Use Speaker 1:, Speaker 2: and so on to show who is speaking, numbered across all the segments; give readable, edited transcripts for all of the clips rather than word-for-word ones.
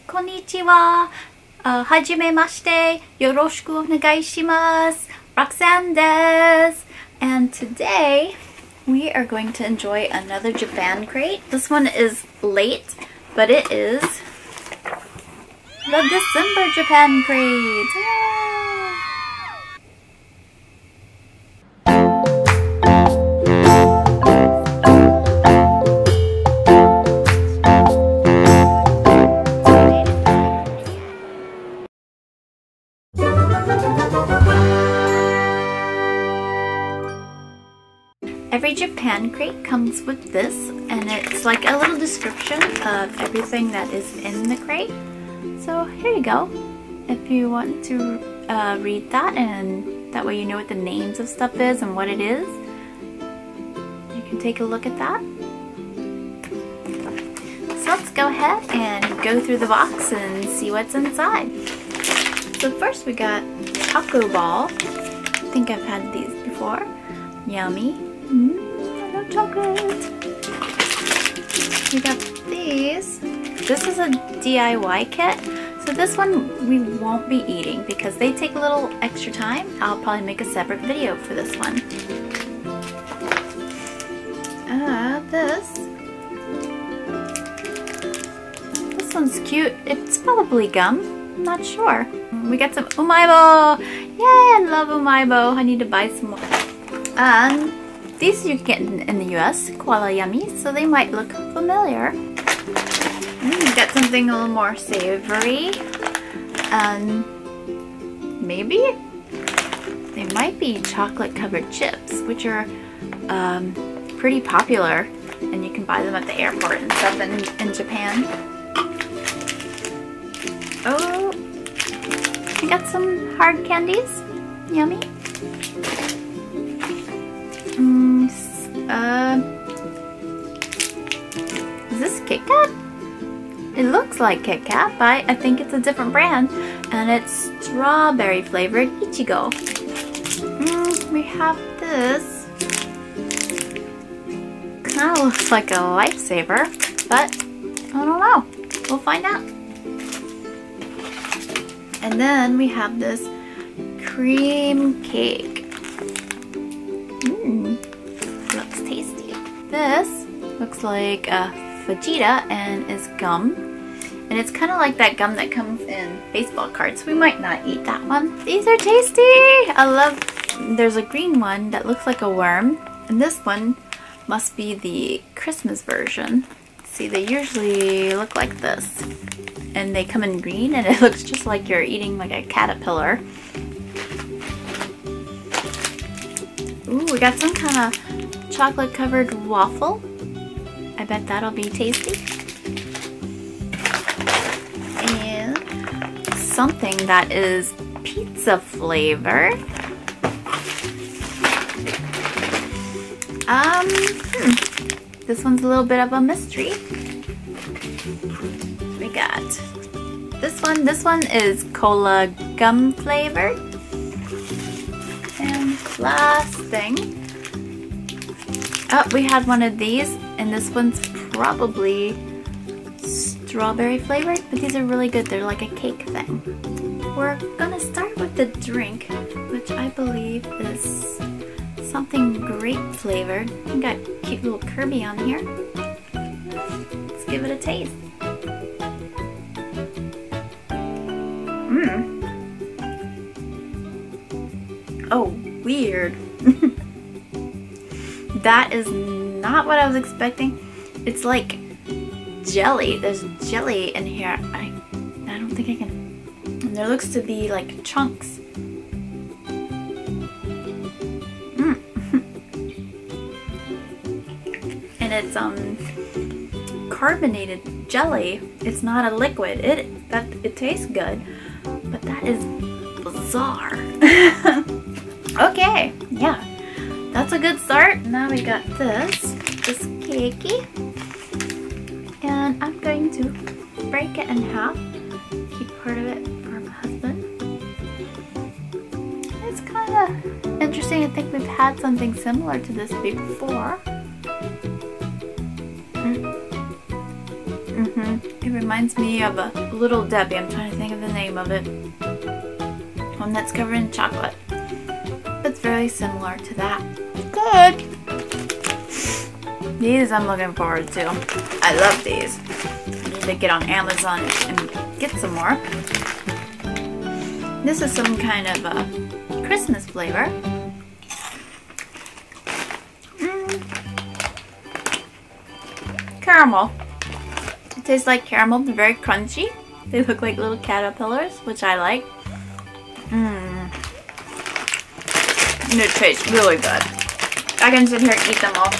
Speaker 1: Konnichiwa. Hajimemashite. Yoroshiku onegai shimasu. Roxanne desu. And today we are going to enjoy another Japan crate. This one is late, but it is the December Japan crate. Yay! Every Japan crate comes with this, and it's like a little description of everything that is in the crate. So here you go. If you want to read that, and that way you know what the names of stuff is and what it is, you can take a look at that. So let's go ahead and go through the box and see what's inside. So first we got taco ball. I think I've had these before. Yummy. I love chocolate. We got these. This is a DIY kit. So this one we won't be eating because they take a little extra time. I'll probably make a separate video for this one. This one's cute. It's probably gum. I'm not sure. We got some umaibo. Yay, I love umaibo. I need to buy some more. These you get in the US, koala yummy, so they might look familiar. Got something a little more savory. Maybe? They might be chocolate covered chips, which are pretty popular, and you can buy them at the airport and stuff in Japan. Oh, we got some hard candies. Yummy. Is this Kit Kat? It looks like Kit Kat, but I think it's a different brand, and it's strawberry flavored Ichigo. We have this. Kind of looks like a lifesaver, but I don't know. We'll find out. And then we have this cream cake. Looks tasty. This looks like a Vegeta and is gum. And it's kind of like that gum that comes in baseball cards. We might not eat that one. These are tasty! I love... There's a green one that looks like a worm. And this one must be the Christmas version. See, they usually look like this. And they come in green, and it looks just like you're eating like a caterpillar. Ooh, we got some kind of chocolate covered waffle. I bet that'll be tasty. And something that is pizza flavored. This one's a little bit of a mystery. We got this one. This one is cola gum flavored. And last thing. Oh, we had one of these, and this one's probably strawberry flavored, but these are really good. They're like a cake thing. We're gonna start with the drink, which I believe is something grape flavored. We got cute little Kirby on here. Let's give it a taste. Oh, weird. That is not what I was expecting. It's like jelly. There's jelly in here. I don't think I can. And there looks to be like chunks. And it's carbonated jelly. It's not a liquid. It tastes good, but that is bizarre. Okay, yeah. That's a good start. Now we got this cakey, and I'm going to break it in half. Keep part of it for my husband. It's kind of interesting. I think we've had something similar to this before. It reminds me of a Little Debbie. I'm trying to think of the name of it. One that's covered in chocolate. It's very similar to that. Good. These I'm looking forward to. I love these. I need to get on Amazon and get some more. This is some kind of a Christmas flavor. Caramel. It tastes like caramel, but very crunchy. They look like little caterpillars, which I like. And it tastes really good. I can sit here and eat them all.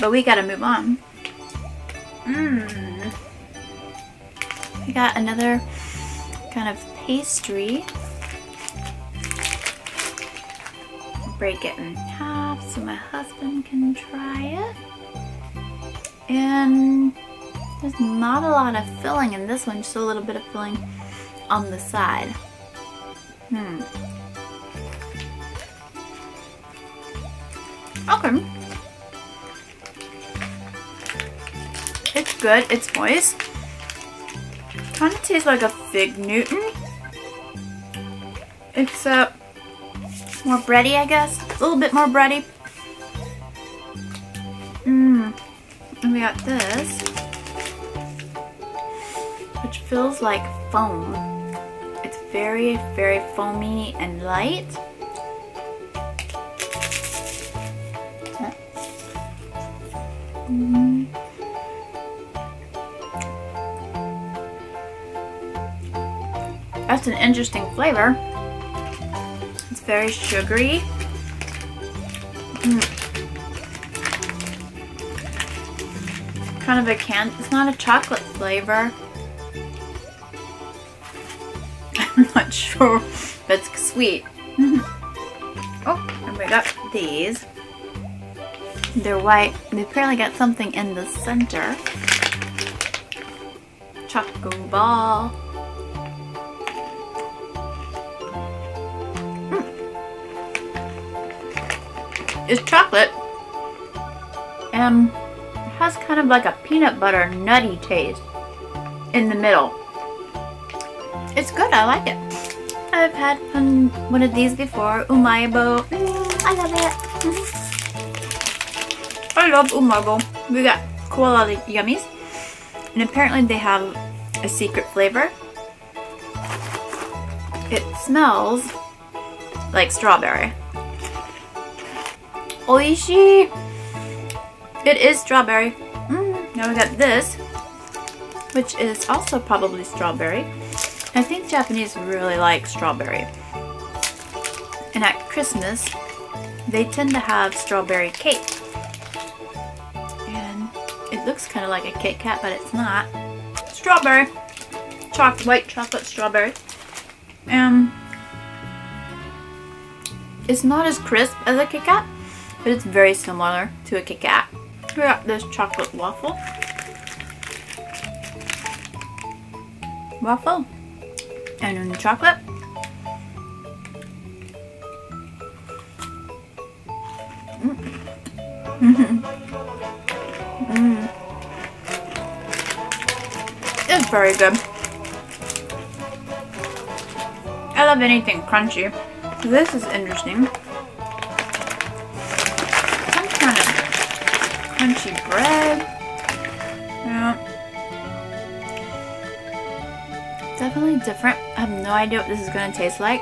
Speaker 1: But we gotta move on. We got another kind of pastry. Break it in half so my husband can try it. And there's not a lot of filling in this one, just a little bit of filling on the side. Okay. It's good, it's moist. Kind of tastes like a Fig Newton. Except more bready, I guess. A little bit more bready. And we got this, which feels like foam. It's very, very foamy and light. That's an interesting flavor. It's very sugary. Kind of a it's not a chocolate flavor. I'm not sure, but it's sweet. Oh, and we got these. They're white. They apparently got something in the center. Choco ball. It's chocolate. It has kind of like a peanut butter nutty taste in the middle. It's good, I like it. I've had one of these before, Umaibo. I love it. I love Umaibo. We got koala yummies. And apparently they have a secret flavor. It smells like strawberry. Oishii! It is strawberry. Now we got this, which is also probably strawberry. I think Japanese really like strawberry. And at Christmas, they tend to have strawberry cake. And it looks kind of like a Kit Kat, but it's not. Strawberry. White chocolate strawberry. It's not as crisp as a Kit Kat, but it's very similar to a Kit Kat. We got this chocolate waffle. And then chocolate. It's very good. I love anything crunchy. This is interesting. Some kind of crunchy bread. Yeah. Definitely different. I have no idea what this is going to taste like.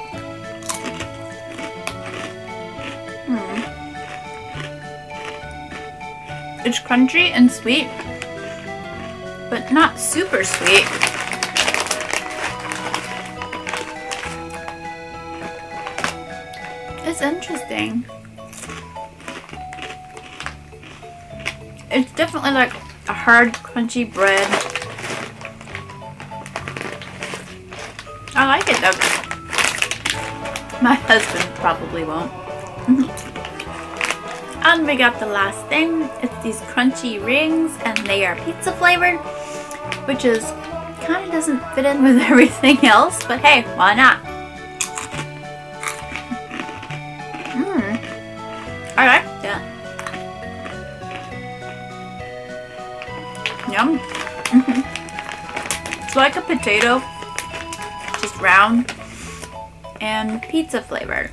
Speaker 1: It's crunchy and sweet, but not super sweet. It's interesting. It's definitely like a hard, crunchy bread. I like it though. My husband probably won't. And we got the last thing. It's these crunchy rings, and they are pizza flavored, which is kind of doesn't fit in with everything else, but hey, why not? I like that. Yum. It's like a potato, just round and pizza flavored.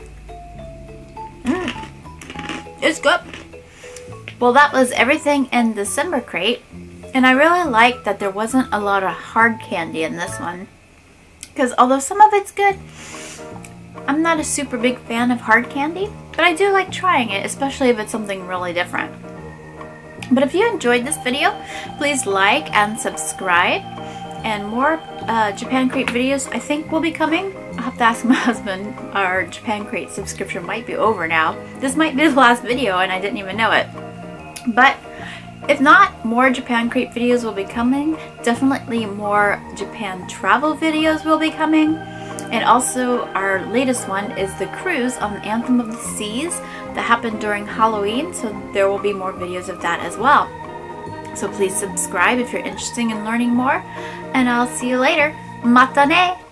Speaker 1: It's good. Well, that was everything in the December crate, and I really like that there wasn't a lot of hard candy in this one, because although some of it's good, I'm not a super big fan of hard candy, but I do like trying it, especially if it's something really different. But if you enjoyed this video, please like and subscribe, and more Japan Crate videos I think will be coming. I'll have to ask my husband. Our Japan Crate subscription might be over now. This might be the last video and I didn't even know it. But if not, more Japan Crate videos will be coming. Definitely more Japan travel videos will be coming. And also our latest one is the cruise on Anthem of the Seas that happened during Halloween, so there will be more videos of that as well. So please subscribe if you're interested in learning more, and I'll see you later. Mata ne!